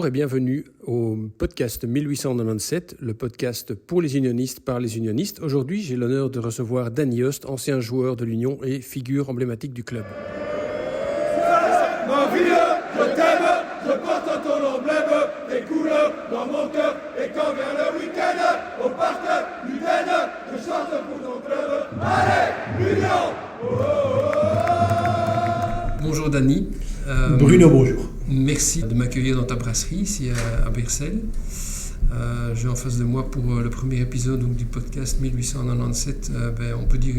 Bonjour et bienvenue au podcast 1897, le podcast pour les unionistes par les unionistes. Aujourd'hui, j'ai l'honneur de recevoir Danny Host, ancien joueur de l'Union et figure emblématique du club. Ma vie, je t'aime, je porte ton emblème, tes couleurs dans mon cœur, et quand vient le week-end, au parc Luden, je chante pour ton club. Allez, l'Union! Bonjour Danny. Bruno, bonjour. Merci de m'accueillir dans ta brasserie ici à Beersel. J'ai en face de moi pour le premier épisode donc, du podcast 1897, on peut dire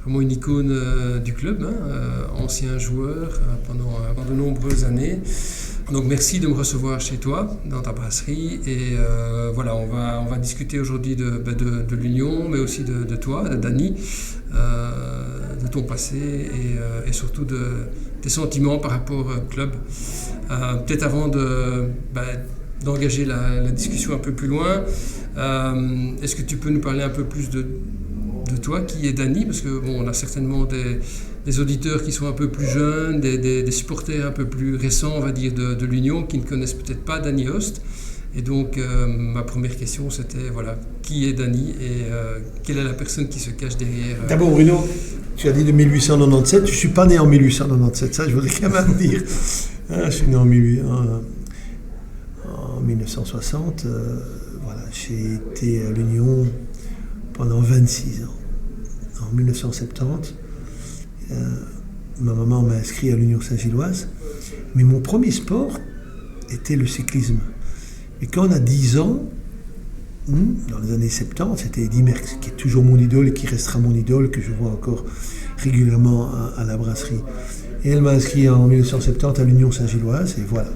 vraiment une icône du club, ancien joueur pendant de nombreuses années. Donc merci de me recevoir chez toi, dans ta brasserie. Et voilà, on va discuter aujourd'hui de l'Union, mais aussi de toi, de Danny, de ton passé et surtout de tes sentiments par rapport au club. Peut-être avant d'engager la discussion un peu plus loin, est-ce que tu peux nous parler un peu plus de toi, qui est Danny, parce que on a certainement des auditeurs qui sont un peu plus jeunes, des supporters un peu plus récents, on va dire, de l'Union, qui ne connaissent peut-être pas Danny Host. Et donc, ma première question, c'était, voilà, qui est Danny et quelle est la personne qui se cache derrière D'abord, Bruno, tu as dit de 1897, je ne suis pas né en 1897, ça je voudrais quand même dire. Je suis né en 1960, voilà, j'ai été à l'Union pendant 26 ans. En 1970, ma maman m'a inscrit à l'Union Saint-Gilloise, mais mon premier sport était le cyclisme. Et quand on a 10 ans, dans les années 70, c'était Eddy Merckx, qui est toujours mon idole et qui restera mon idole, que je vois encore régulièrement à la brasserie. Et elle m'a inscrit en 1970 à l'Union Saint-Gilloise, et voilà.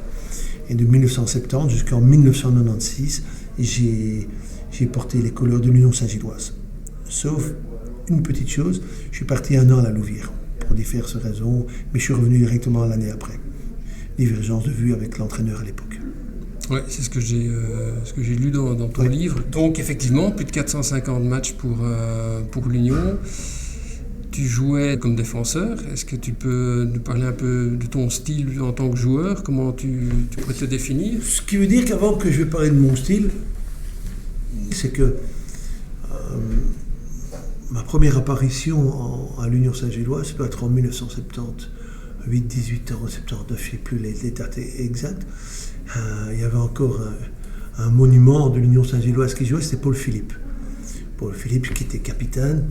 Et de 1970 jusqu'en 1996, j'ai porté les couleurs de l'Union Saint-Gilloise. Sauf une petite chose, je suis parti 1 an à la Louvière, pour diverses raisons, mais je suis revenu directement l'année après. Divergence de vue avec l'entraîneur à l'époque. Oui, c'est ce que j'ai lu dans ton livre. Donc effectivement, plus de 450 matchs pour l'Union. Tu jouais comme défenseur. Est-ce que tu peux nous parler un peu de ton style en tant que joueur? Comment tu pourrais te définir? Ce qui veut dire qu'avant que je vais parler de mon style, c'est que ma première apparition à l'Union Saint-Gilloise, ça peut être en 1978, 18 ans, 79, je ne sais plus les dates exactes. Il y avait encore un monument de l'Union Saint-Gilloise qui jouait, c'était Paul Philippe. Paul Philippe qui était capitaine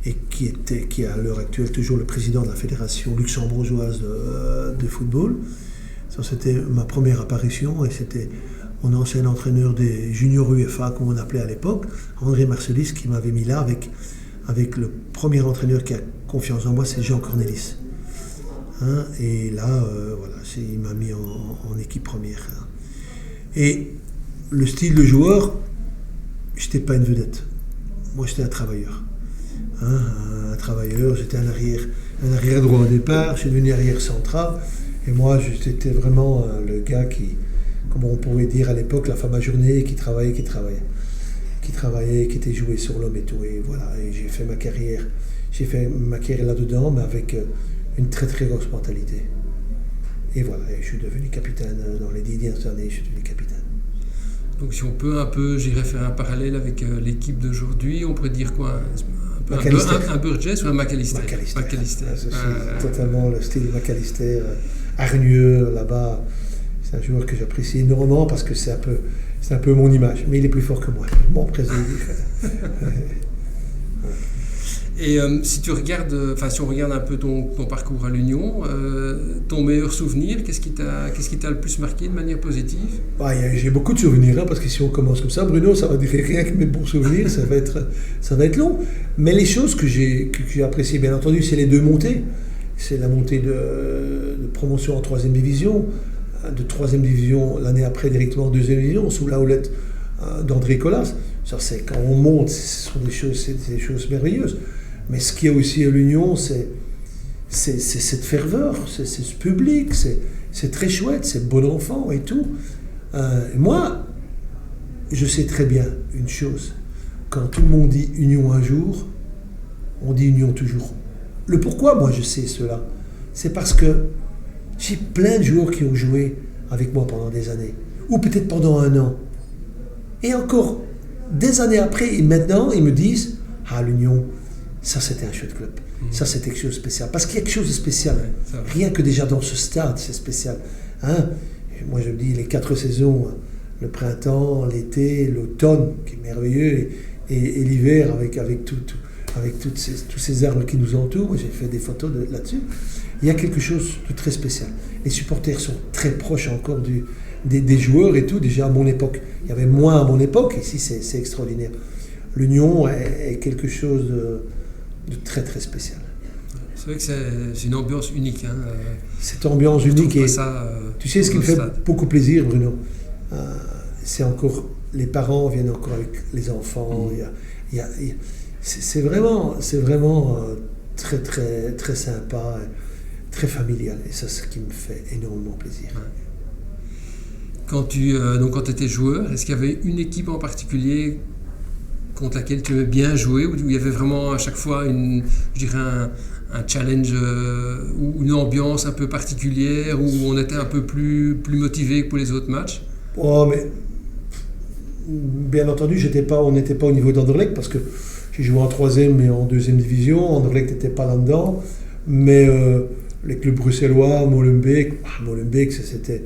et qui est à l'heure actuelle toujours le président de la fédération luxembourgeoise de football. Ça, c'était ma première apparition et c'était mon ancien entraîneur des juniors UEFA, comme on appelait à l'époque, André Marcelis, qui m'avait mis là avec le premier entraîneur qui a confiance en moi, c'est Jean Cornelis. Et là, voilà, il m'a mis en équipe première. Et le style de joueur, je n'étais pas une vedette. Moi, j'étais un travailleur. Un travailleur, j'étais un arrière droit au départ, je suis devenu arrière central. Et moi, j'étais vraiment le gars qui, comme on pouvait dire à l'époque, la femme à journée, qui travaillait, qui était joué sur l'homme et tout. Et voilà, et j'ai fait ma carrière là-dedans, mais avec une très très grosse mentalité. Et voilà, et je suis devenu capitaine dans les 10 dernières années, je suis devenu capitaine. Donc si on peut un peu, j'irais faire un parallèle avec l'équipe d'aujourd'hui, on pourrait dire quoi? Un Burgess ou un McAllister? McAllister. C'est totalement le style McAllister, hargneux là-bas. C'est un joueur que j'apprécie énormément parce que c'est un peu mon image, mais il est plus fort que moi. Mon président. Et si on regarde un peu ton parcours à l'Union, ton meilleur souvenir, qu'est-ce qui t'a le plus marqué de manière positive? J'ai beaucoup de souvenirs, parce que si on commence comme ça, Bruno, ça va dire rien que mes bons souvenirs, ça va être long. Mais les choses que j'ai appréciées, bien entendu, c'est les 2 montées. C'est la montée de promotion en 3e division, de 3e division l'année après directement en 2e division, sous la houlette d'André Colas. Ça, c'est quand on monte, ce sont des choses merveilleuses. Mais ce qu'il y a aussi à l'Union, c'est cette ferveur, c'est ce public, c'est très chouette, c'est bon enfant et tout. Moi, je sais très bien une chose. Quand tout le monde dit Union un jour, on dit Union toujours. Le pourquoi, moi, je sais cela. C'est parce que j'ai plein de joueurs qui ont joué avec moi pendant des années. ou peut-être pendant un an. Et encore, des années après, et maintenant, ils me disent « Ah, l'Union, ça c'était un chouette club. Ça c'était quelque chose de spécial. » Parce qu'il y a quelque chose de spécial. Rien que déjà dans ce stade, c'est spécial. Hein? Moi je me dis, les 4 saisons, le printemps, l'été, l'automne, qui est merveilleux, et l'hiver avec tous ces arbres qui nous entourent. J'ai fait des photos là-dessus. Il y a quelque chose de très spécial. Les supporters sont très proches encore des joueurs et tout. Déjà à mon époque, il y avait moins à mon époque. Ici, c'est extraordinaire. L'Union est quelque chose de très très spécial. C'est vrai que c'est une ambiance unique. Hein. Cette ambiance unique. Et tu sais ce qui me fait beaucoup plaisir, Bruno, c'est encore les parents viennent encore avec les enfants. C'est vraiment très très très sympa, très familial. Et ça, c'est ce qui me fait énormément plaisir. Ouais. Quand tu étais joueur, est-ce qu'il y avait une équipe en particulier contre laquelle tu aimais bien jouer, où il y avait vraiment à chaque fois un challenge ou une ambiance un peu particulière, où on était un peu plus motivé que pour les autres matchs? Oh, mais bien entendu, on n'était pas au niveau d'Anderlecht, parce que j'ai joué en 3e et en 2e division. Anderlecht n'était pas là-dedans, mais les clubs bruxellois, Molenbeek, c'était,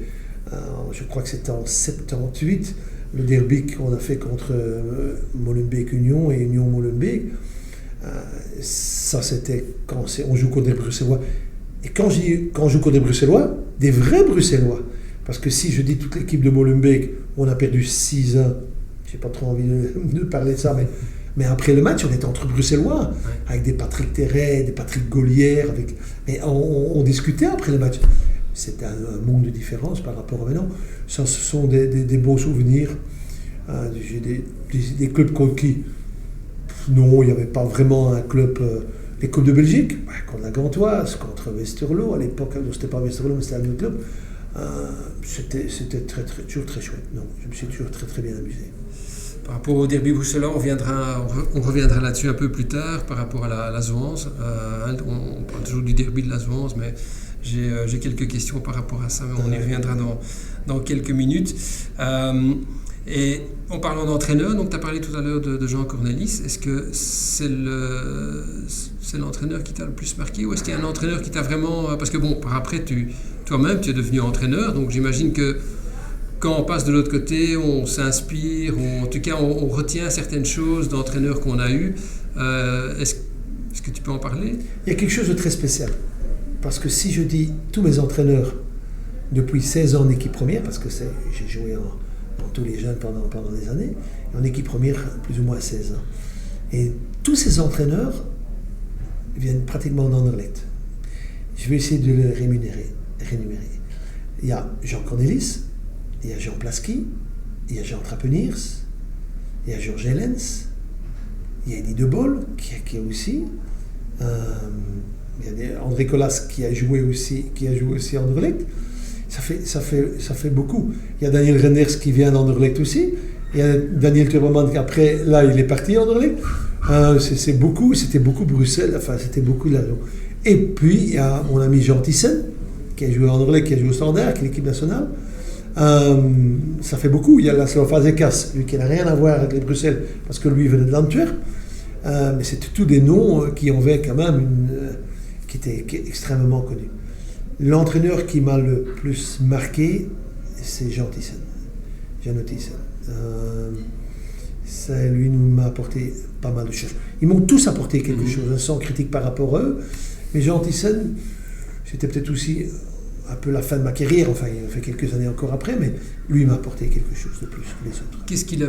je crois que c'était en 78, le derby qu'on a fait contre Molenbeek Union et Union Molenbeek. Ça, c'était quand on joue contre des Bruxellois. Et quand on joue contre des Bruxellois, des vrais Bruxellois, parce que si je dis toute l'équipe de Molenbeek, on a perdu 6-1, j'ai pas trop envie de parler de ça, mais après le match, on était entre Bruxellois, avec des Patrick Terret, des Patrick Gaulière, mais on discutait après le match. C'était un monde de différence par rapport à maintenant. Ça, ce sont des beaux souvenirs. J'ai des clubs contre qui? Non, il n'y avait pas vraiment un club. Les Coupes de Belgique, contre la Gantoise, contre Westerlo, à l'époque, c'était pas Westerlo, mais c'était un autre club. C'était toujours très chouette. Non, je me suis toujours très très bien amusé. Par rapport au derby bruxellois, on reviendra là-dessus un peu plus tard par rapport à la Zwans. On parle toujours du derby de la Zwans, mais j'ai quelques questions par rapport à ça, mais on y reviendra dans quelques minutes. Et en parlant d'entraîneur, donc tu as parlé tout à l'heure de Jean Cornelis. Est-ce que c'est l'entraîneur qui t'a le plus marqué, ou est-ce qu'il y a un entraîneur qui t'a vraiment... Parce que bon, par après, toi-même, tu es devenu entraîneur, donc j'imagine que quand on passe de l'autre côté, on s'inspire, en tout cas, on retient certaines choses d'entraîneurs qu'on a eus. Est-ce que tu peux en parler? Il y a quelque chose de très spécial. Parce que si je dis tous mes entraîneurs depuis 16 ans en équipe première, parce que j'ai joué dans tous les jeunes pendant des années, en équipe première plus ou moins 16 ans. Et tous ces entraîneurs viennent pratiquement d'Anderlecht. Je vais essayer de les rémunérer. Il y a Jean Cornelis, il y a Jean Plaski, il y a Jean Trappeniers, il y a Georges Hellens, il y a Eddie De Boll qui est aussi, il y a André Colas qui a joué aussi à Anderlecht. Ça fait beaucoup. Il y a Daniel Renders qui vient d'Anderlecht aussi. Il y a Daniel Turboman qui après, là, il est parti à Anderlecht. C'était beaucoup Bruxelles, enfin c'était beaucoup là. Et puis il y a mon ami Jean Thyssen qui a joué à Anderlecht, qui a joué au Standard, qui est l'équipe nationale. Ça fait beaucoup. Il y a Laszlo Fazekas, lui qui n'a rien à voir avec les Bruxelles, parce que lui venait de l'Antwerp. Mais c'était tous des noms qui avaient quand même qui étaient extrêmement connus. L'entraîneur qui m'a le plus marqué, c'est Jean Thyssen. Lui m'a apporté pas mal de choses. Ils m'ont tous apporté quelque chose, sans critique par rapport à eux. Mais Jean Thyssen, c'était peut-être aussi un peu la fin de ma carrière, enfin il a fait quelques années encore après, mais lui m'a apporté quelque chose de plus que les autres. Qu'est-ce qu'il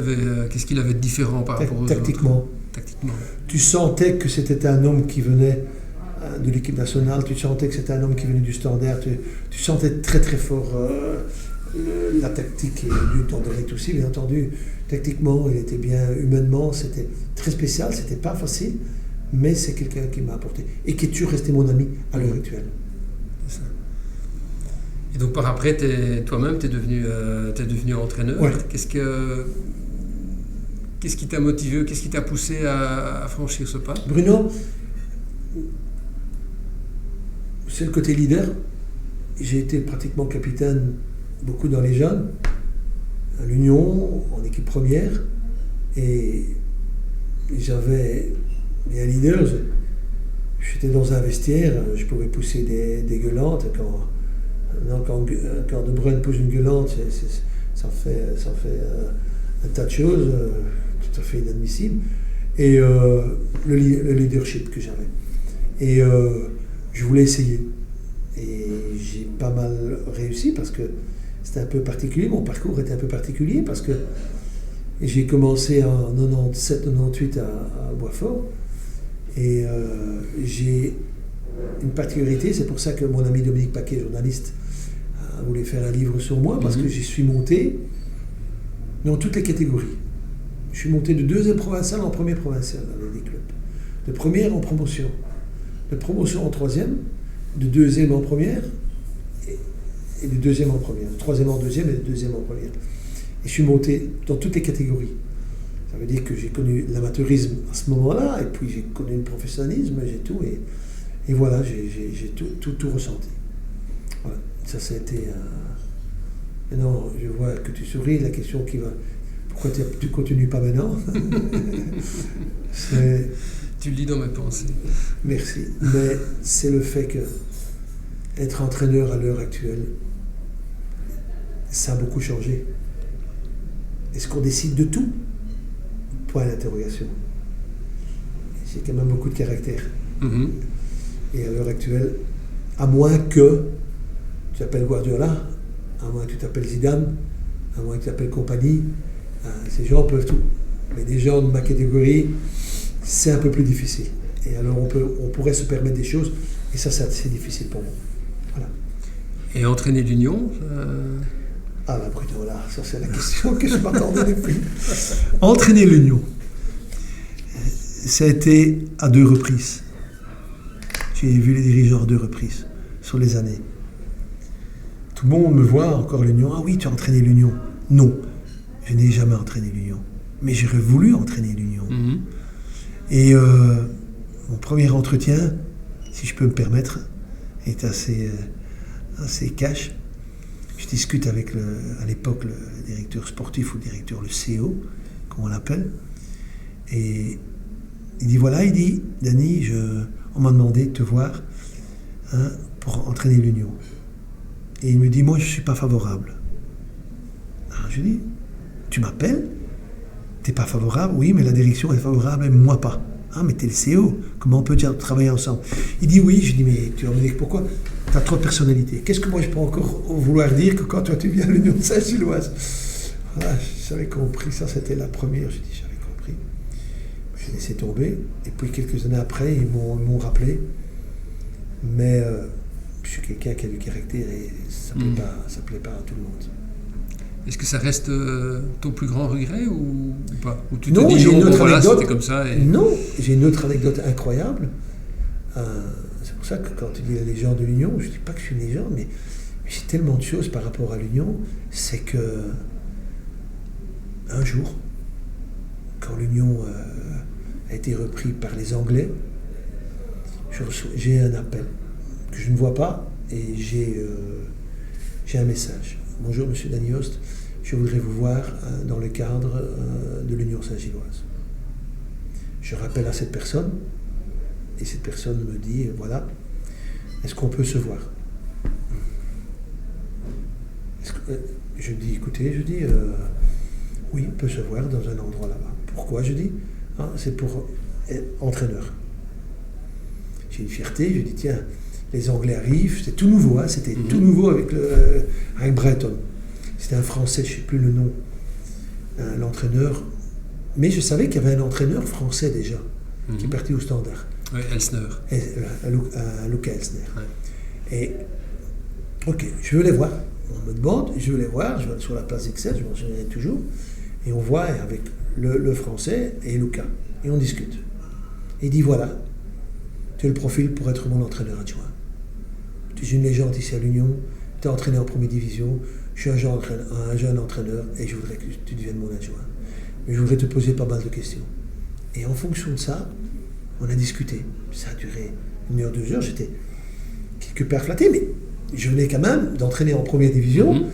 avait de différent par rapport aux autres? Tactiquement. Tu sentais que c'était un homme qui venait de l'équipe nationale, tu sentais que c'était un homme qui venait du Standard, tu sentais très très fort la tactique et du Anderlecht aussi, bien entendu. Tactiquement, il était bien, humainement, c'était très spécial, c'était pas facile, mais c'est quelqu'un qui m'a apporté et qui est toujours resté mon ami à l'heure actuelle. C'est ça. Et donc par après, toi-même, tu es devenu entraîneur. Ouais. Qu'est-ce qui t'a motivé, qu'est-ce qui t'a poussé à franchir ce pas? Bruno, c'est le côté leader. J'ai été pratiquement capitaine beaucoup dans les jeunes. l'Union en équipe première et j'avais un leader. J'étais dans un vestiaire, je pouvais pousser des gueulantes. Quand De Bruyne pousse une gueulante, ça fait un tas de choses tout à fait inadmissibles. Et le leadership que j'avais. Et je voulais essayer. Et j'ai pas mal réussi parce que c'était un peu particulier. Mon parcours était un peu particulier parce que j'ai commencé en 97-98 à Boisfort. Et j'ai une particularité, c'est pour ça que mon ami Dominique Paquet, journaliste, voulait faire un livre sur moi, parce que j'y suis monté dans toutes les catégories. Je suis monté de deuxième provincial en première provinciale avec des clubs. De première en promotion. De promotion en troisième, de deuxième en première, et de deuxième en première. De troisième en deuxième et de deuxième en première. Et je suis monté dans toutes les catégories. Ça veut dire que j'ai connu l'amateurisme à ce moment-là, et puis j'ai connu le professionnalisme, j'ai tout, et voilà, j'ai tout ressenti. Voilà, ça été... Maintenant, je vois que tu souris, la question qui va... Pourquoi tu ne continues pas maintenant? Tu lis dans mes pensées. Merci. Mais c'est le fait que être entraîneur à l'heure actuelle, ça a beaucoup changé. Est-ce qu'on décide de tout? Point d'interrogation. J'ai quand même beaucoup de caractère. Mm-hmm. Et à l'heure actuelle, à moins que tu t'appelles Guardiola, à moins que tu t'appelles Zidane, à moins que tu t'appelles compagnie, ces gens peuvent tout. Mais des gens de ma catégorie, c'est un peu plus difficile. Et alors on pourrait se permettre des choses, et ça c'est difficile pour moi. Voilà. Et entraîner l'Union Ah bah Bruno, là, ça c'est la question que je m'attendais depuis. Entraîner l'Union, ça a été à 2 reprises. J'ai vu les dirigeants à 2 reprises sur les années. Tout le monde me voit encore l'Union. Ah oui, tu as entraîné l'Union. Non, je n'ai jamais entraîné l'Union. Mais j'aurais voulu entraîner l'Union. Mm-hmm. Et mon premier entretien, si je peux me permettre, est assez cash. Je discute avec, à l'époque, le directeur sportif ou le directeur, le CEO, comme on l'appelle. Et il dit, voilà, Danny, on m'a demandé de te voir pour entraîner l'Union. Et il me dit, moi, je ne suis pas favorable. Alors, je dis, tu m'appelles? Tu n'es pas favorable? Oui, mais la direction est favorable et moi pas. Ah, mais tu es le CEO, comment on peut travailler ensemble? Il dit oui. Je dis, mais tu vas me dire pourquoi? Tu as trop de personnalité. Qu'est-ce que moi je peux encore vouloir dire que quand toi tu viens à l'Union de Saint-Gilloise? Voilà, j'avais compris, ça c'était la première, j'ai dit j'avais compris. J'ai laissé tomber, et puis quelques années après, ils m'ont rappelé. Mais je suis quelqu'un qui a du caractère et ça plaît pas à tout le monde. Est-ce que ça reste ton plus grand regret ou pas? Ou tu te Non, dis j'ai une autre voilà, anecdote. c'était comme ça et... Non, j'ai une autre anecdote incroyable. C'est pour ça que quand tu dis la légende de l'Union, je ne dis pas que je suis une légende, mais j'ai tellement de choses par rapport à l'Union, c'est que un jour, quand l'Union a été repris par les Anglais, j'ai un appel que je ne vois pas et j'ai un message. Bonjour Monsieur Danny Host, je voudrais vous voir dans le cadre de l'Union Saint-Gilloise. Je rappelle à cette personne, et cette personne me dit, voilà, est-ce qu'on peut se voir? Je dis, écoutez, oui, on peut se voir dans un endroit là-bas. Pourquoi? Je dis, c'est pour être entraîneur. J'ai une fierté, je dis, tiens, les Anglais arrivent, c'était tout nouveau, c'était tout nouveau avec Brighton. C'était un Français, je ne sais plus le nom, l'entraîneur. Mais je savais qu'il y avait un entraîneur français déjà, qui est parti au Standard. Oui, Elsner. Luca Elsner. Ouais. Et, ok, je veux les voir. On me demande, je veux les voir, je vais sur la place XL, je m'en souviens toujours. Et on voit avec le français et Luca. Et on discute. Et il dit, voilà, tu as le profil pour être mon entraîneur adjoint. Tu es une légende ici à l'Union, tu es entraîné en première division, je suis un jeune entraîneur et je voudrais que tu deviennes mon adjoint. Mais je voudrais te poser pas mal de questions. Et en fonction de ça, on a discuté. Ça a duré 1 heure, 2 heures, j'étais quelque part flatté, mais je venais quand même d'entraîner en première division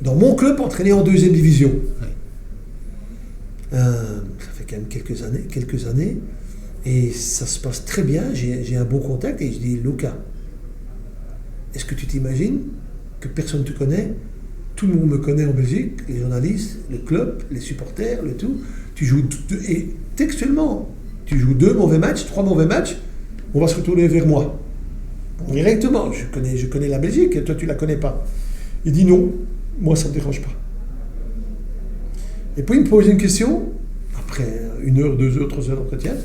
dans mon club, entraîner en 2e division. Ouais. Ça fait quand même quelques années, et ça se passe très bien, j'ai un bon contact, et je dis, Luca, est-ce que tu t'imagines que personne ne te connaît? Tout le monde me connaît en Belgique, les journalistes, le club, les supporters, le tout. Tu joues, et textuellement, tu joues 2 mauvais matchs, 3 mauvais matchs, on va se retourner vers moi. Directement, je connais la Belgique, et toi tu la connais pas. Il dit non, moi ça me dérange pas. Et puis il me pose une question, après 1 heure, 2 heures, 3 heures d'entretien.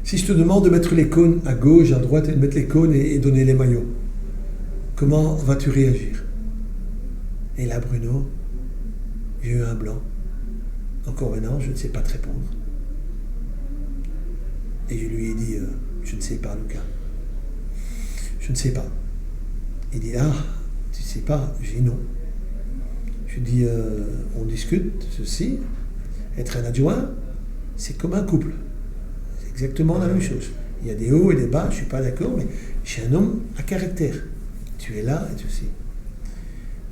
Si je te demande de mettre les cônes à gauche, à droite, et de mettre les cônes et donner les maillots, comment vas-tu réagir? Et là, Bruno, j'ai eu un blanc. Encore maintenant, je ne sais pas te répondre. Et je lui ai dit, je ne sais pas, Luca. Je ne sais pas. Il dit, ah, tu ne sais pas? J'ai dit non. Je lui dis, on discute, ceci. Être un adjoint, c'est comme un couple. C'est exactement la même chose. Il y a des hauts et des bas, je ne suis pas d'accord, mais je suis un homme à caractère. Tu es là et ceci.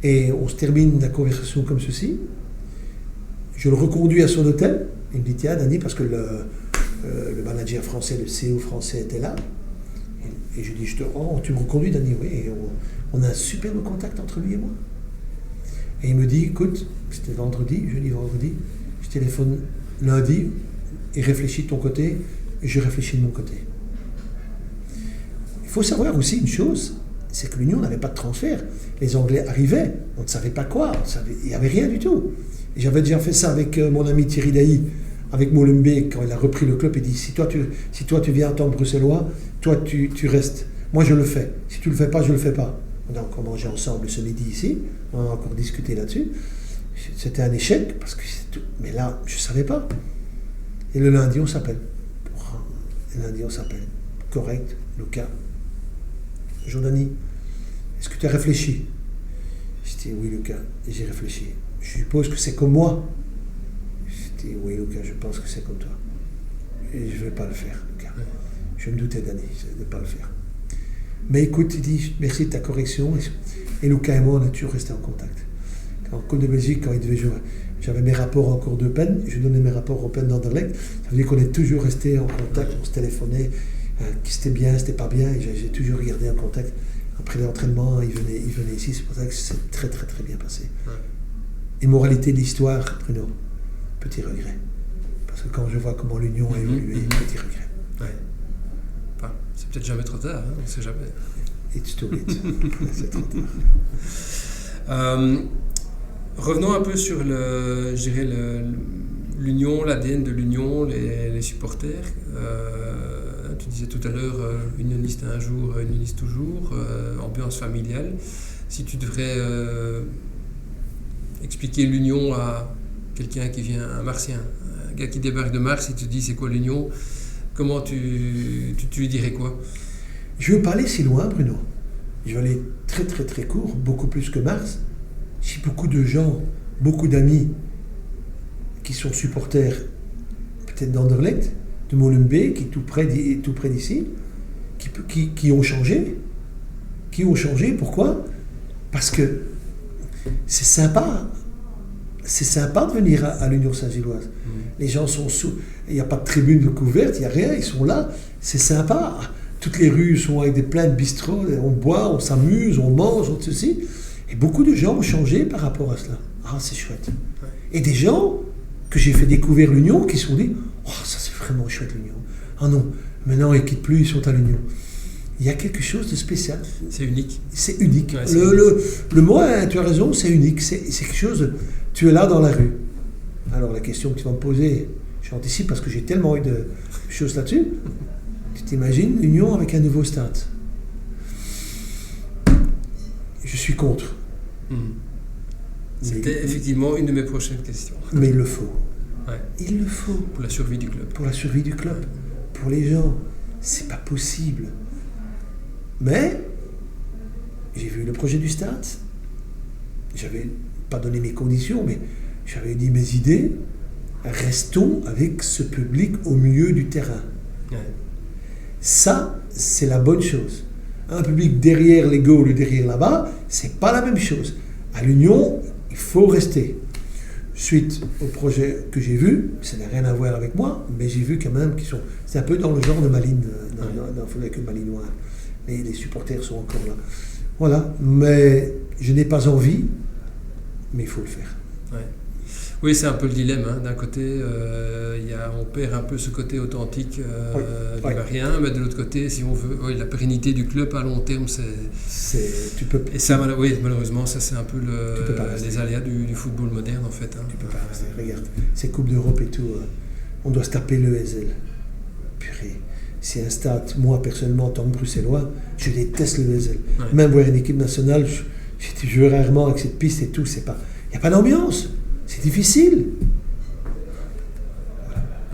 Et on se termine la conversation comme ceci. Je le reconduis à son hôtel. Il me dit, tiens, Danny, parce que le manager français, le CEO français était là. Et je lui dis, tu me reconduis, Danny? Oui. Et on a un superbe contact entre lui et moi. Et il me dit, écoute, c'était jeudi-vendredi, je téléphone lundi, et réfléchis de ton côté, et je réfléchis de mon côté. Il faut savoir aussi une chose, c'est que l'Union n'avait pas de transfert. Les Anglais arrivaient, on ne savait pas quoi, il n'y avait rien du tout. Et j'avais déjà fait ça avec mon ami Thierry Dailly, avec Molenbeek, quand il a repris le club, il dit, si toi tu viens en tant que Bruxellois, toi tu restes. Moi je le fais. Si tu ne le fais pas, je ne le fais pas. On a encore mangé ensemble ce midi ici, on a encore discuté là-dessus. C'était un échec, parce que mais là, je ne savais pas. Et le lundi, on s'appelle. Correct, Luca. Jordanie, est-ce que tu as réfléchi? Je dis, oui, Luca, j'ai réfléchi. Je suppose que c'est comme moi. Je dis, oui, Luca, je pense que c'est comme toi. Et je ne vais pas le faire, Luca. Je me doutais, Danny, de ne pas le faire. Mais écoute, il dit, merci de ta correction. Et Luca et moi, on a toujours resté en contact. En Coupe de Belgique, quand il devait jouer, j'avais mes rapports en cours de peine, je donnais mes rapports au peine d'Anderlecht. Ça veut dire qu'on est toujours resté en contact, on se téléphonait, c'était bien, c'était pas bien, et j'ai toujours regardé en contact. Après l'entraînement, il venait ici, c'est pour ça que c'est très très très bien passé. Ouais. Et moralité de l'histoire, Bruno, petit regret. Parce que quand je vois comment l'Union a évolué, petit regret. Ouais. Enfin, c'est peut-être jamais trop tard, hein, on ne sait jamais. It's too late. C'est trop tard. Revenons un peu sur l'Union, l'ADN de l'Union, les supporters. Tu disais tout à l'heure, unioniste un jour, unioniste toujours, ambiance familiale. Si tu devrais expliquer l'Union à quelqu'un qui vient, un Martien, un gars qui débarque de Mars, il te dit c'est quoi l'Union, comment tu lui dirais quoi? Je veux pas aller si loin, Bruno. Je vais aller très très très court, beaucoup plus que Mars. J'ai beaucoup de gens, beaucoup d'amis qui sont supporters peut-être d'Anderlecht, de Molenbeek, qui est tout près d'ici, qui ont changé. Qui ont changé, pourquoi? Parce que c'est sympa. C'est sympa de venir à l'Union Saint-Gilloise. Les gens sont il n'y a pas de tribune couverte, il n'y a rien, ils sont là. C'est sympa. Toutes les rues sont avec des plein de bistrots, on boit, on s'amuse, on mange, on ceci. Et beaucoup de gens ont changé par rapport à cela. Ah, c'est chouette. Et des gens que j'ai fait découvrir l'Union qui se sont dit « Oh, ça c'est vraiment chouette l'Union. Ah non, maintenant ils ne quittent plus, ils sont à l'Union. » Il y a quelque chose de spécial. C'est unique. C'est unique. Ouais, le mot, tu as raison, c'est unique. C'est quelque chose, tu es là dans la rue. Alors la question que tu vas me poser, j'anticipe parce que j'ai tellement eu de choses là-dessus. Tu t'imagines l'Union avec un nouveau stade? Je suis contre. C'était effectivement une de mes prochaines questions. Mais il le faut. Ouais. Il le faut. Pour la survie du club. Pour la survie du club. Pour les gens. C'est pas possible. Mais, j'ai vu le projet du stade. J'avais pas donné mes conditions, mais j'avais dit mes idées. Restons avec ce public au milieu du terrain. Ouais. Ça, c'est la bonne chose. Un public derrière les goals ou derrière là-bas, c'est pas la même chose. À l'Union, il faut rester. Suite au projet que j'ai vu, ça n'a rien à voir avec moi, mais j'ai vu quand même qu'ils sont... C'est un peu dans le genre de Malines, dans le football que Malinois. Les supporters sont encore là. Voilà, mais je n'ai pas envie, mais il faut le faire. Ouais. Oui, c'est un peu le dilemme. Hein. D'un côté, on perd un peu ce côté authentique du Varien, mais de l'autre côté, si on veut, la pérennité du club à long terme, tu peux. Et ça, malheureusement, ça c'est un peu les aléas du football moderne en fait. Hein. Tu peux pas rester. Regarde, ces coupes d'Europe et tout, on doit se taper le ESL. Purée. C'est un stade, moi personnellement en tant que Bruxellois, je déteste le ESL. Ouais. Même voir une équipe nationale, je joue rarement avec cette piste et tout, il n'y a pas d'ambiance. C'est difficile.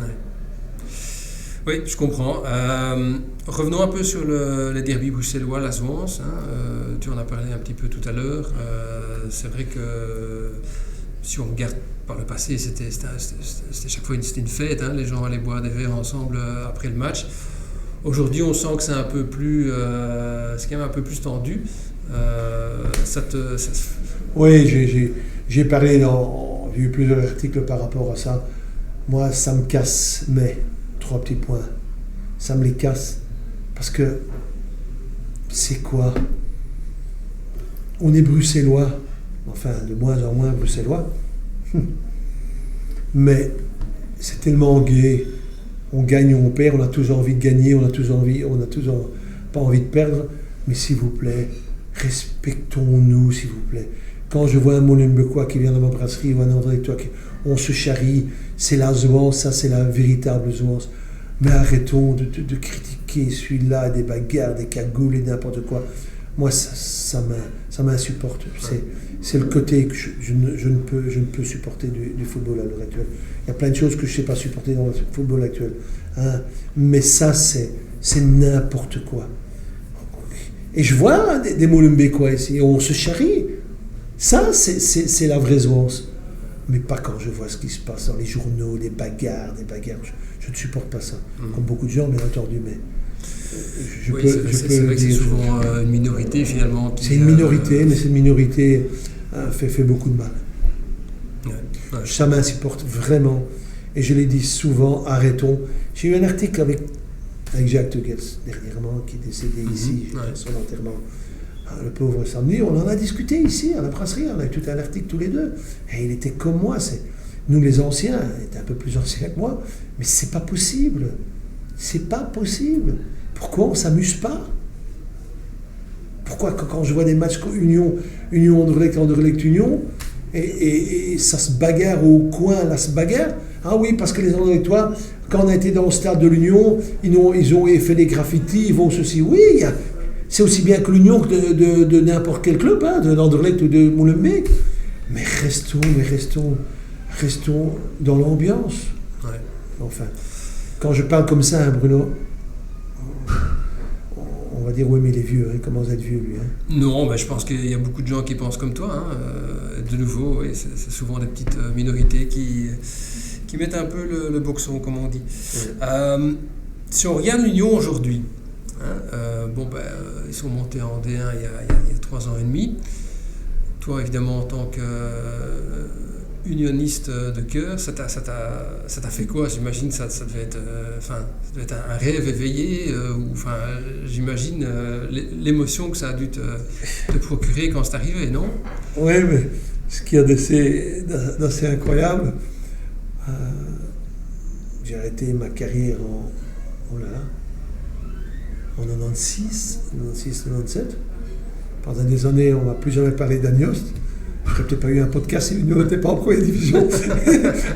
Ouais. Oui, je comprends. Revenons un peu sur les derbys bruxellois, la Zwans. Tu en as parlé un petit peu tout à l'heure. C'est vrai que si on regarde par le passé, c'était chaque fois une fête. Hein. Les gens allaient boire des verres ensemble après le match. Aujourd'hui, on sent que c'est un peu plus, c'est quand même un peu plus tendu. Oui, j'ai parlé j'ai eu plusieurs articles par rapport à ça. Moi, ça me casse, mais 3 petits points. Ça me les casse. Parce que, c'est quoi? On est bruxellois, enfin, de moins en moins bruxellois. Mais c'est tellement gai. On gagne ou on perd, on a tous envie de gagner, on a tous pas envie de perdre. Mais s'il vous plaît, respectons-nous, s'il vous plaît. Quand je vois un Molenbeekois qui vient dans ma brasserie ou un André toi, on se charrie, c'est la Zwans, ça c'est la véritable Zwans. Mais arrêtons de critiquer celui-là, des bagarres, des cagoules et n'importe quoi. Moi, ça m'insupporte. C'est le côté que je ne peux supporter du football à l'heure actuelle. Il y a plein de choses que je ne sais pas supporter dans le football actuel. Hein. Mais ça, c'est n'importe quoi. Et je vois des Molenbeekois ici, on se charrie. Ça, c'est la vraie Zwans. Mais pas quand je vois ce qui se passe dans les journaux, des bagarres. Je ne supporte pas ça. Comme beaucoup de gens, bien entendu, mais... c'est vrai que c'est souvent une minorité, finalement. C'est une minorité, mais cette minorité fait beaucoup de mal. Ouais. Ça m'insupporte vraiment. Et je l'ai dit souvent, arrêtons. J'ai eu un article avec Jacques Teugels, dernièrement, qui est décédé ici, son enterrement. Le pauvre samedi, on en a discuté ici, à la brasserie, on a eu tout un article tous les deux. Et il était comme moi, nous les anciens, il était un peu plus ancien que moi, mais c'est pas possible. C'est pas possible. Pourquoi on ne s'amuse pas? Pourquoi quand je vois des matchs Union Anderlecht Union, et ça se bagarre au coin, là se bagarre? Ah oui, parce que les Anderlechtois, quand on a été dans le stade de l'Union, ils ont fait des graffitis, ils vont ceci. Oui, c'est aussi bien que l'Union que de n'importe quel club, hein, de l'Anderlecht ou de Molenbeek. Mais restons dans l'ambiance. Ouais. Enfin, quand je parle comme ça, hein, Bruno, on va dire oui, mais il est vieux, il commence à être vieux lui. Hein. Non, mais je pense qu'il y a beaucoup de gens qui pensent comme toi. Hein. De nouveau, oui, c'est souvent des petites minorités qui mettent un peu le boxon, comme on dit. Ouais. Si on regarde l'Union aujourd'hui, ils sont montés en D1 il y a 3 ans et demi. Toi, évidemment, en tant qu'unioniste de cœur, ça t'a fait quoi? J'imagine que ça devait être un rêve éveillé. J'imagine l'émotion que ça a dû te procurer quand c'est arrivé, non? Oui, mais ce qu'il y a d'assez incroyable, j'ai arrêté ma carrière en 96, 97. Pendant des années, on ne m'a plus jamais parlé d'Agnost. Je n'aurais peut-être pas eu un podcast si l'Union n'était pas en première division.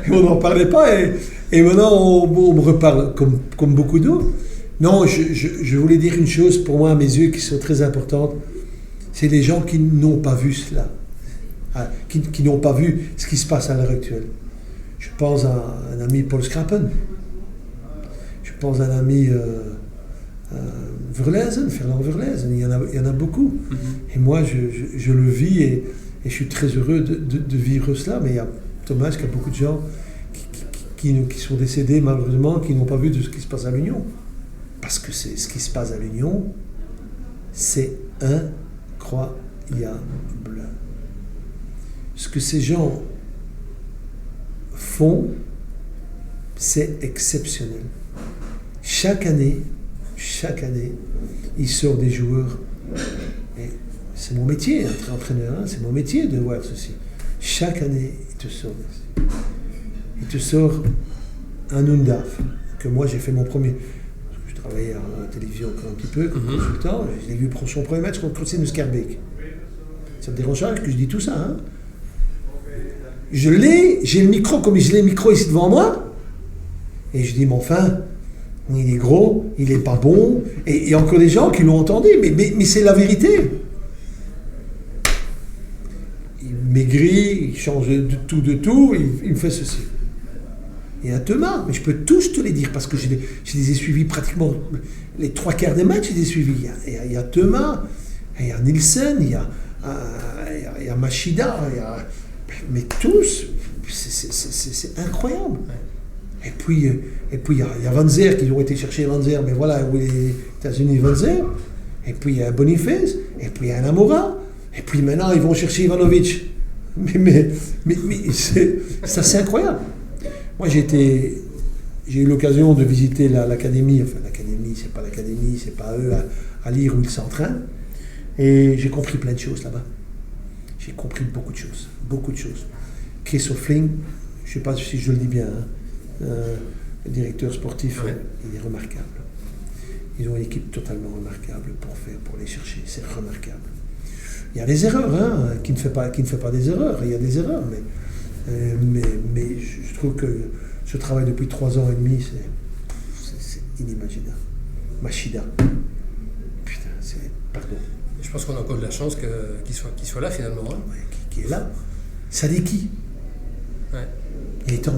Et on n'en parlait pas. Et maintenant, on me reparle comme beaucoup d'autres. Non, je voulais dire une chose, pour moi, à mes yeux, qui sont très importantes. C'est les gens qui n'ont pas vu cela. Qui n'ont pas vu ce qui se passe à l'heure actuelle. Je pense à un ami, Paul Scrappen. Je pense à un ami... Fernand Verlezen, il y en a beaucoup. Mm-hmm. Et moi, je le vis et je suis très heureux de vivre cela. Mais il y a dommage qu'il y a beaucoup de gens qui sont décédés, malheureusement, qui n'ont pas vu de ce qui se passe à l'Union. Parce que ce qui se passe à l'Union, c'est incroyable. ce que ces gens font, c'est exceptionnel. Chaque année, il sort des joueurs. Et c'est mon métier, être entraîneur, hein, c'est mon métier de voir ceci. Chaque année, il te sort un Undaf, que moi j'ai fait mon premier. Je travaillais à la télévision un petit peu, comme consultant, je l'ai vu prendre son premier match contre Sinus Skerbeek. Ça me dérange pas que je dis tout ça. Hein. J'ai le micro, comme je l'ai le micro ici devant moi, et je dis, mais enfin, il est gros, il est pas bon, et il y a encore des gens qui l'ont entendu, mais c'est la vérité. Il maigrit, il change de tout, il me fait ceci. Il y a Thomas, mais je peux tous te les dire, parce que je les ai suivis pratiquement les 3/4 des matchs, je les ai suivis. Il y a Thomas, il y a Nielsen, il y a Machida, mais tous, c'est incroyable. Et puis il y a Van Zer, qui ont été chercher Van Zer, mais voilà, où les États-Unis, Van Zer. Et puis il y a Boniface, et puis il y a Namora, et puis maintenant ils vont chercher Ivanovic. Mais ça c'est incroyable. Moi j'ai eu l'occasion de visiter l'académie, enfin l'académie, c'est pas eux à lire où ils s'entraînent. Et j'ai compris plein de choses là-bas. J'ai compris beaucoup de choses. Chris O'Flynn, je ne sais pas si je le dis bien, hein, le directeur sportif, ouais. Il est remarquable. Ils ont une équipe totalement remarquable pour les chercher, c'est remarquable. Il y a des erreurs, hein, qui ne fait pas des erreurs, il y a des erreurs, mais je trouve que ce travail depuis 3 ans et demi, c'est inimaginable. Machida, putain, pardon. Je pense qu'on a encore de la chance qu'il soit là finalement. Hein. Ouais, qui est là. Sadiki. Ouais. Il était en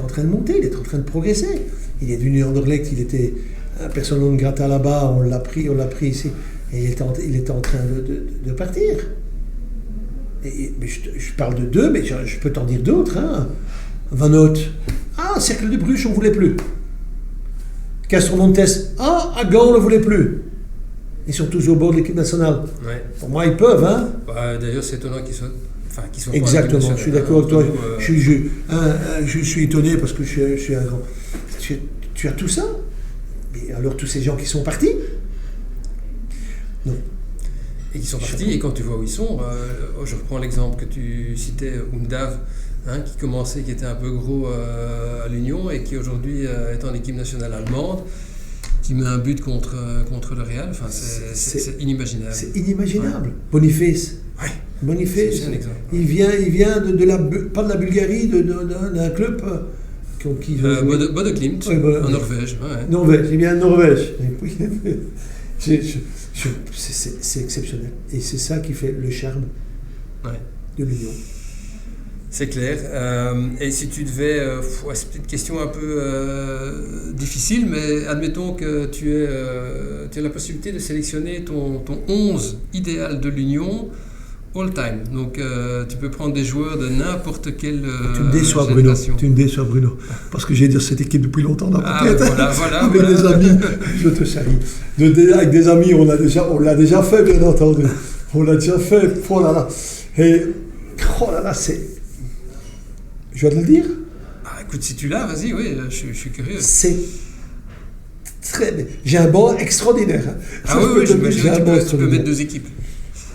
train de monter, il était en train de progresser. Il est devenu Anderlecht, il était personne non grata là-bas, on l'a pris ici. Et il était en train de partir. Mais je parle de 2, mais je peux t'en dire d'autres. Hein. Van Hout. Ah, Cercle de Bruges, on ne voulait plus. Castro Montes. Ah, à Gand, on ne le voulait plus. Ils sont toujours au bord de l'équipe nationale. Ouais. Pour moi, ils peuvent. Hein. Bah, d'ailleurs, c'est étonnant qu'ils soient exactement, je suis d'accord avec toi. Je suis étonné parce que je suis un grand. Tu as tout ça. Mais alors, tous ces gens qui sont partis. Non. Et qui sont partis, et quand tu vois où ils sont, je reprends l'exemple que tu citais, Undav, hein, qui était un peu gros à l'Union et qui aujourd'hui est en équipe nationale allemande, qui met un but contre le Real. Enfin, c'est inimaginable. C'est inimaginable. Ouais. Boniface. Ouais. Boniface. C'est un exemple. Il vient pas de la Bulgarie, d'un club qui Bodø Glimt, en Norvège. Ouais. Norvège, il vient de Norvège. C'est exceptionnel. Et c'est ça qui fait le charme de l'Union. C'est clair. Et si tu devais... c'est peut-être une question un peu difficile, mais admettons que tu aies la possibilité de sélectionner ton 11 idéal de l'Union all-time. Donc tu peux prendre des joueurs de n'importe quelle Tu me déçois, Bruno. Parce que j'ai dit cette équipe depuis longtemps dans ma tête. Voilà. Des amis, je te salue. Avec des amis, on l'a déjà fait, bien entendu. On l'a déjà fait. Oh là là. Et oh là là, c'est... Je dois te le dire. Ah, écoute, si tu l'as, vas-y, oui, je suis curieux. C'est très bien. J'ai un banc extraordinaire. Ah oui, j'imagine que tu peux mettre 2 équipes.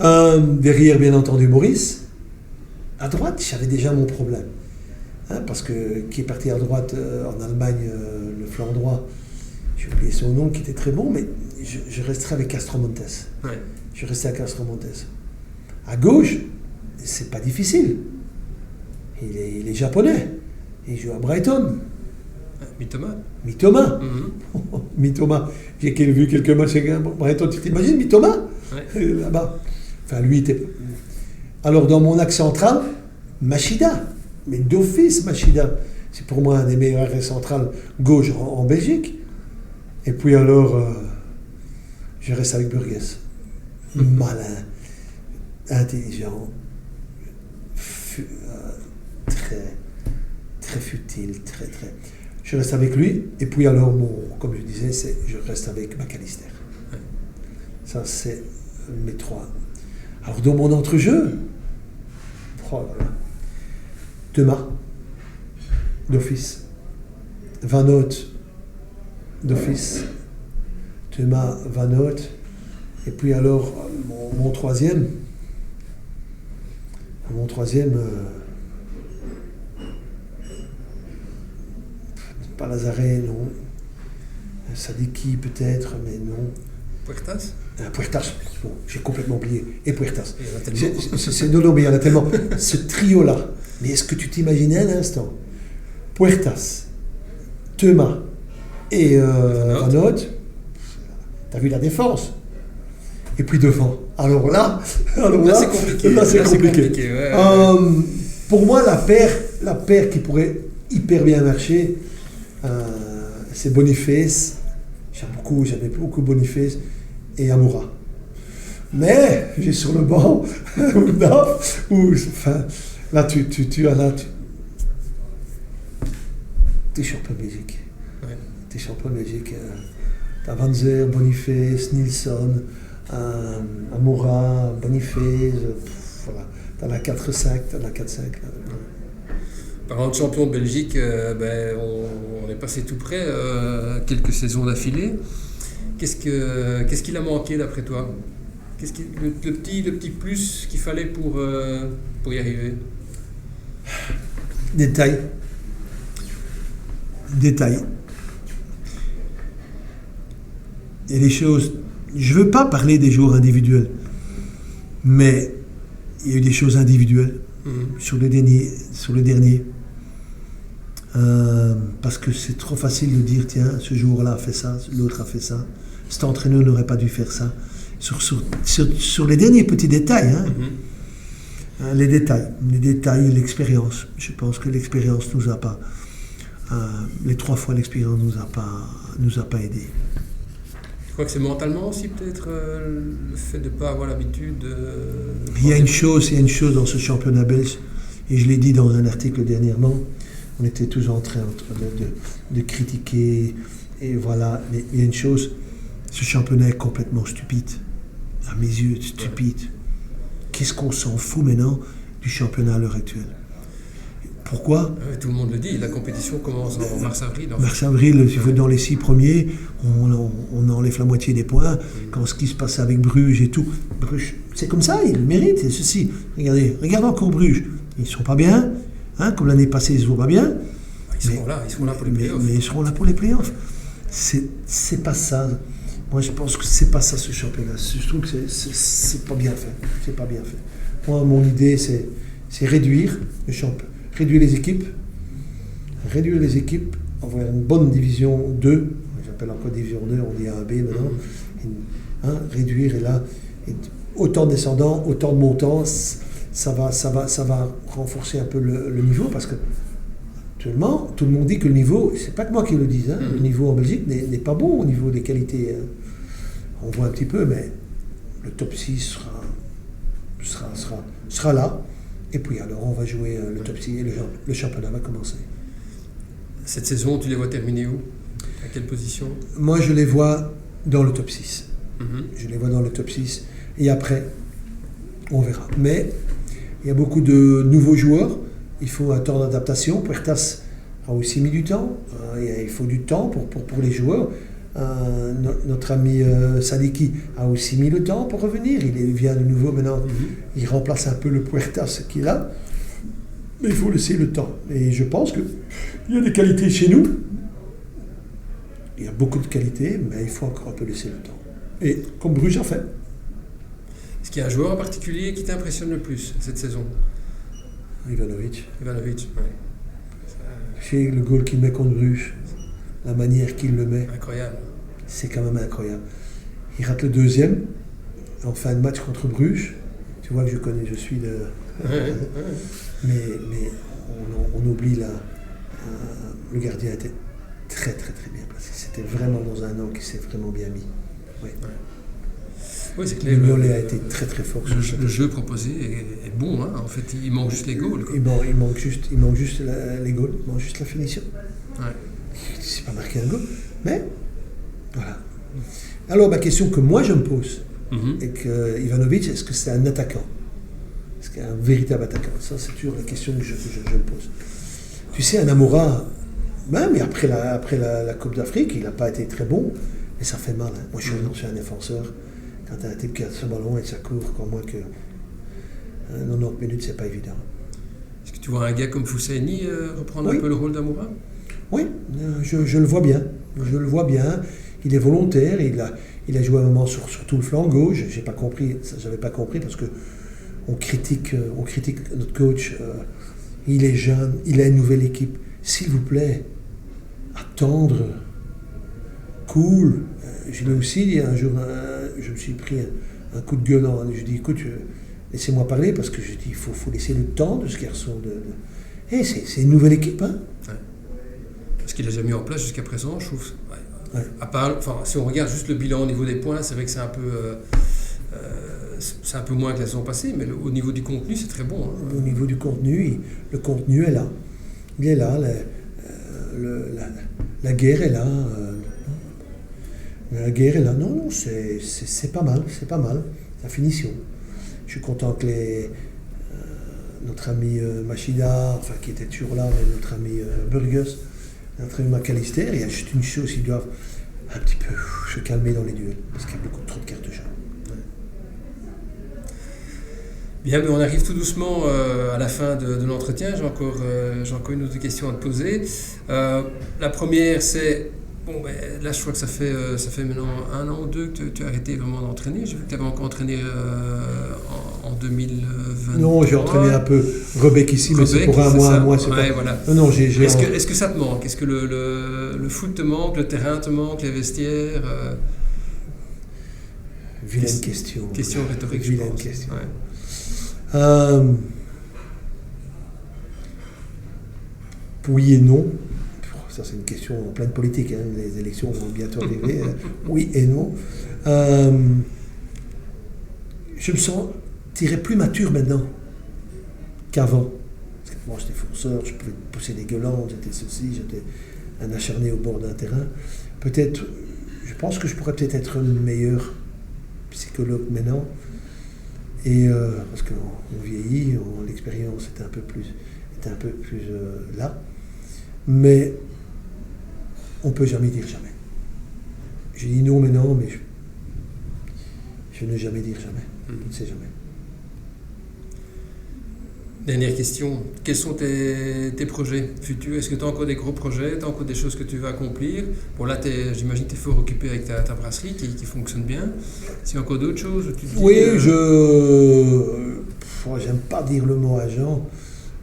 Derrière, bien entendu, Maurice. À droite, j'avais déjà mon problème. Hein, parce que qui est parti à droite en Allemagne, le flanc droit, j'ai oublié son nom, qui était très bon, mais je resterai avec Castro Montes. Ouais. Je restais à Castro Montes. À gauche, c'est pas difficile. Il est japonais. Il joue à Brighton. Mitoma. Mm-hmm. Mitoma. J'ai vu quelques matchs avec Brighton. Tu t'imagines Mitoma là-bas. Enfin, lui était... Alors, dans mon axe central, Machida. Mais d'office, Machida. C'est pour moi un des meilleurs arrêts centrales gauche en Belgique. Et puis alors, je reste avec Burgess. Malin, intelligent, très futile, très. Je reste avec lui. Et puis alors, comme je disais, je reste avec McAllister. Ça, c'est mes 3. Alors, dans mon entrejeu, Oh là là. Thomas, d'office. Van Hout, d'office. Thomas, Van Hout. Et puis alors, mon troisième. Pas Lazaret, non. Sadiki peut-être, mais non. Puertas? Puertas, bon, j'ai complètement oublié. Et Puertas. Il y en a tellement. Non, mais il y en a tellement. Ce trio-là, mais est-ce que tu t'imaginais un instant Puertas, Thomas et Van Hout, t'as vu la défense. Et puis devant. Alors là, c'est compliqué. Là, c'est compliqué. Ouais. Pour moi, la paire qui pourrait hyper bien marcher, c'est Boniface. J'aimais beaucoup Boniface et Amoura. Mais j'ai sur le banc là tu as là. T'es champion de Belgique. Ouais. T'es champion de Belgique. T'as Van Zer, Boniface, Nilsson, Amoura, Boniface. Voilà. T'as la 4-5, t'as la 4-5. Parlant de champion de Belgique, on est passé tout près, quelques saisons d'affilée. Qu'est-ce qu'il a manqué d'après toi? Le petit plus qu'il fallait pour y arriver? Détail. Il y a des choses. Je ne veux pas parler des joueurs individuels, mais il y a eu des choses individuelles sur le dernier. Parce que c'est trop facile de dire tiens, ce joueur-là a fait ça, l'autre a fait ça, cet entraîneur n'aurait pas dû faire ça. Sur les derniers petits détails, les détails, l'expérience. Je pense que l'expérience nous a pas. Les 3 fois l'expérience nous a pas aidés. Tu crois que c'est mentalement aussi peut-être le fait de ne pas avoir l'habitude Il y a une chose dans ce championnat belge, et je l'ai dit dans un article dernièrement, on était tous en train de critiquer, et voilà, mais il y a une chose, ce championnat est complètement stupide, à mes yeux, stupide. Ouais. Qu'est-ce qu'on s'en fout maintenant du championnat à l'heure actuelle? Pourquoi? Tout le monde le dit, la compétition commence en mars-avril. Mars-avril, dans les 6 premiers, on enlève la moitié des points. Quand ce qui se passe avec Bruges et tout, Bruges, c'est comme ça, ils le méritent, c'est ceci. Regardez encore Bruges, ils ne sont pas bien, comme l'année passée, ils ne sont pas bien. Ils seront là pour les playoffs. Mais ils seront là pour les playoffs. C'est pas ça. Moi, je pense que c'est pas ça ce championnat. Je trouve que c'est pas bien fait. C'est pas bien fait. Moi, mon idée, c'est réduire le championnat. Réduire les équipes, avoir une bonne division 2, j'appelle encore division 2, on dit A, B maintenant, réduire, et là, autant de descendants, autant de montants, ça va renforcer un peu le niveau, parce que actuellement, tout le monde dit que le niveau, c'est pas que moi qui le dis, le niveau en Belgique n'est pas bon au niveau des qualités. On voit un petit peu, mais le top 6 sera là. Et puis alors, on va jouer le top 6 et le championnat va commencer. Cette saison, tu les vois terminer où? À quelle position? Moi, je les vois dans le top 6. Je les vois dans le top 6. Et après, on verra. Mais il y a beaucoup de nouveaux joueurs. Il faut un temps d'adaptation. Puertas a aussi mis du temps. Il faut du temps pour les joueurs. Notre ami Sadiki a aussi mis le temps pour revenir. Il vient de nouveau maintenant. Il remplace un peu le Puertas qui est là. Mais il faut laisser le temps. Et je pense qu'il y a des qualités chez nous. Il y a beaucoup de qualités, mais il faut encore un peu laisser le temps. Et comme Bruges a fait. Est-ce qu'il y a un joueur en particulier qui t'impressionne le plus cette saison? Ivanovic, oui. C'est le goal qu'il met contre Bruges. La manière qu'il le met. Incroyable. C'est quand même incroyable. Il rate le deuxième en fin de match contre Bruges. Tu vois que je suis le... Mais on oublie là. Le gardien était très très très bien placé. C'était vraiment dans un angle qui s'est vraiment bien mis. Oui, c'est clair. Mignolet a été très très fort. Le jeu proposé est bon. En fait, il manque juste les goals. Il manque juste les goals. Il manque juste la finition. Ouais. C'est pas marqué un goal. Mais voilà. Alors, ma question que moi je me pose, est que Ivanovic, est-ce que c'est un attaquant? Est-ce Est-ce qu'un véritable attaquant? Ça, c'est toujours la question que je me pose. Tu sais, un Amoura, même après la Coupe d'Afrique, il n'a pas été très bon, mais ça fait mal. Hein. Moi, je suis un défenseur. Quand tu as un type qui a ce ballon et ça court, comme moi, que 90 minutes, c'est pas évident. Est-ce que tu vois un gars comme Foussaini reprendre un peu le rôle d'Amoura? Oui, je le vois bien. Je le vois bien. Il est volontaire. Il a joué un moment sur tout le flanc gauche. J'avais pas compris parce que on critique notre coach. Il est jeune, il a une nouvelle équipe. S'il vous plaît, attendre, cool. Je l'ai aussi dit un jour, je me suis pris un coup de gueule. Je dis, écoute, laissez-moi parler parce que je dis, il faut laisser le temps de ce garçon. C'est une nouvelle équipe, hein. Ouais. Parce qu'il a déjà mis en place jusqu'à présent, je trouve. Ouais. Ouais. À part, si on regarde juste le bilan au niveau des points, c'est vrai que c'est un peu moins que la saison passée, mais au niveau du contenu, c'est très bon. Hein. Au niveau du contenu, le contenu est là. Il est là, la guerre est là. La guerre est là. Non, c'est pas mal, la finition. Je suis content que notre ami Machida, enfin qui était toujours là, mais notre ami Burgess, notre ami McAllister, il y a juste une chose, ils doivent un petit peu se calmer dans les duels, parce qu'il y a beaucoup trop de cartes jaunes. Bien, mais on arrive tout doucement à la fin de l'entretien. J'ai encore une ou deux questions à te poser. La première, c'est... Bon, là, je crois que ça fait maintenant 1 an ou 2 que tu as arrêté vraiment d'entraîner. J'ai vu que tu avais encore entraîné en 2020. Non, j'ai entraîné un peu Rebec ici, mais c'est pour un mois. C'est ouais, pas... voilà. Non, Est-ce que ça te manque? Est-ce que le foot te manque, le terrain te manque, les vestiaires Vilaine question. Question rhétorique, je pense. Question. Ouais. Oui et non. Ça, c'est une question en pleine politique. Hein. Les élections vont bientôt arriver. Oui et non. Je me sens, plus mature maintenant qu'avant. Parce que moi, j'étais fonceur, je pouvais pousser des gueulantes, j'étais ceci, j'étais un acharné au bord d'un terrain. Peut-être, je pense que je pourrais peut-être être un meilleur psychologue maintenant. Et parce qu'on vieillit, l'expérience est un peu plus là. Mais on ne peut jamais dire jamais. Je dis non maintenant, mais je ne jamais dire jamais. Je ne sais jamais. Dernière question. Quels sont tes projets futurs? Est-ce que tu as encore des gros projets? Tu as encore des choses que tu veux accomplir? Bon, là, j'imagine que tu es fort occupé avec ta brasserie qui fonctionne bien. Est-ce qu'il y a encore d'autres choses où tu te dis, oui, j'aime pas dire le mot agent,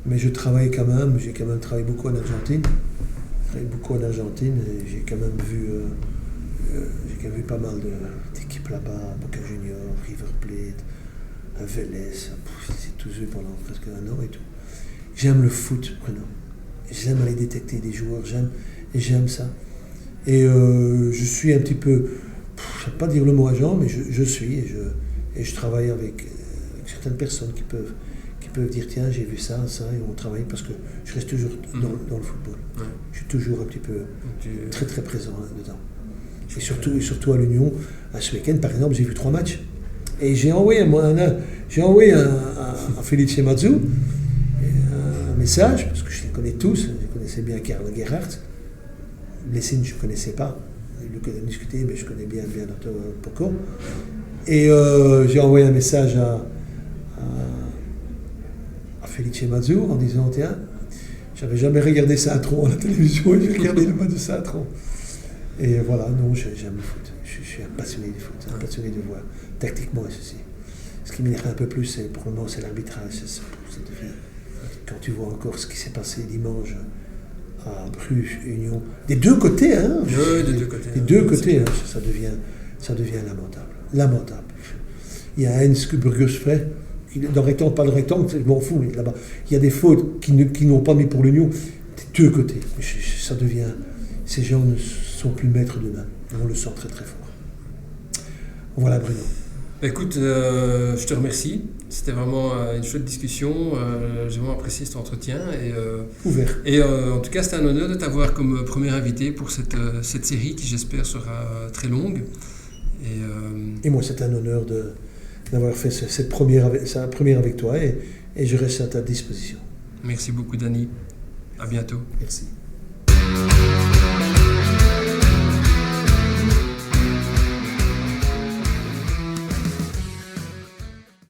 mais je travaille quand même. J'ai quand même travaillé beaucoup en Argentine. Et j'ai quand même vu pas mal d'équipes là-bas, Boca Juniors, River Plate, Vélez, c'est tous eux pendant presque 1 an et tout. J'aime le foot, Bruno. J'aime aller détecter des joueurs, j'aime ça. Et je suis un petit peu, je ne vais pas dire le mot agent, mais je suis, et je travaille avec certaines personnes qui peuvent dire tiens, j'ai vu ça, et on travaille parce que je reste toujours dans le football. Ouais. Je suis toujours un petit peu très très présent là-dedans. Et surtout à l'Union, à ce week-end par exemple, j'ai vu 3 matchs. Et j'ai envoyé à Felice Mazzu un message, parce que je les connais tous, je connaissais bien Karl Gerhardt. Blessing, je ne connaissais pas. Lui connaît discuté, mais je connais bien Bernardo Poco. Et j'ai envoyé un message à Felice Mazzu en disant tiens, j'avais jamais regardé Saint-Tron à la télévision et j'ai regardé le match de Saint-Tron. Et voilà, non, j'aime le foot. Je suis un passionné du foot, un passionné de voir tactiquement et ceci. Ce qui m'énerve un peu plus, pour le moment, c'est l'arbitrage. Quand tu vois encore ce qui s'est passé dimanche à Bruges, Union, des deux côtés, hein. Des deux côtés, hein, ça devient lamentable. Il y a un que Burgos fait. Dans le rectangle, pas le rectangle, je m'en fous, mais là-bas. Il y a des fautes qui n'ont pas mis pour l'Union, des deux côtés. Ça devient. Ces gens ne sont plus maîtres d'eux-mêmes. On le sent très très fort. Voilà, Bruno. Écoute, je te remercie. C'était vraiment une chouette discussion. J'ai vraiment apprécié cet entretien. Ouvert. Et en tout cas, c'était un honneur de t'avoir comme premier invité pour cette série qui, j'espère, sera très longue. Et moi, c'est un honneur d'avoir fait sa première avec toi et je reste à ta disposition. Merci beaucoup, Dany. À bientôt. Merci.